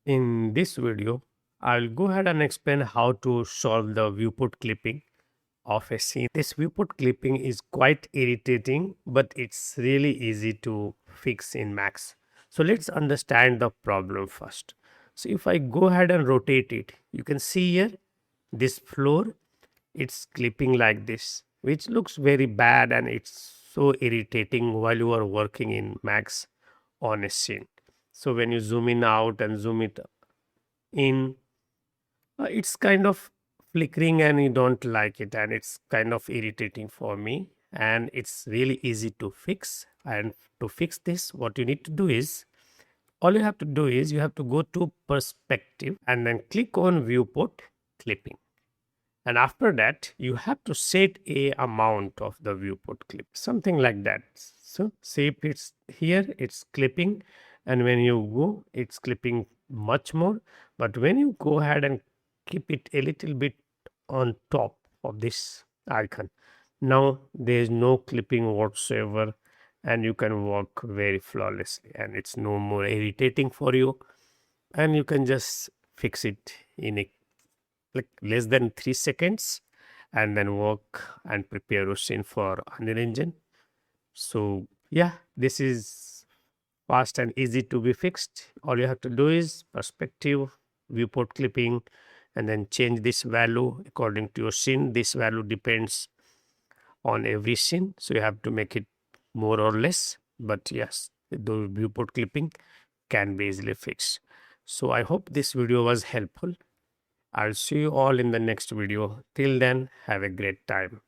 In this video, I'll go ahead and explain how to solve the viewport clipping of a scene. This viewport clipping is quite irritating, but it's really easy to fix in Max. So let's understand the problem first. So if I go ahead and rotate it, you can see here this floor, it's clipping like this, which looks very bad and it's so irritating while you are working in Max on a scene. So when you zoom in out and zoom it in, it's kind of flickering and you don't like it, and it's kind of irritating for me, and it's really easy to fix. And to fix this, what you need to do is, all you have to do is you have to go to perspective and then click on viewport clipping, and after that you have to set a amount of the viewport clip, something like that. So see, if it's here, it's clipping, and when you go, it's clipping much more. But when you go ahead and keep it a little bit on top of this icon, now there is no clipping whatsoever, and you can work very flawlessly, and it's no more irritating for you, and you can just fix it in a like less than 3 seconds, and then work and prepare your scene for Unreal Engine. So yeah, this is fast and easy to be fixed. All you have to do is perspective, viewport clipping, and then change this value according to your scene. This value depends on every scene, so you have to make it more or less. But yes, the viewport clipping can be easily fixed. So I hope this video was helpful. I'll see you all in the next video. Till then, have a great time.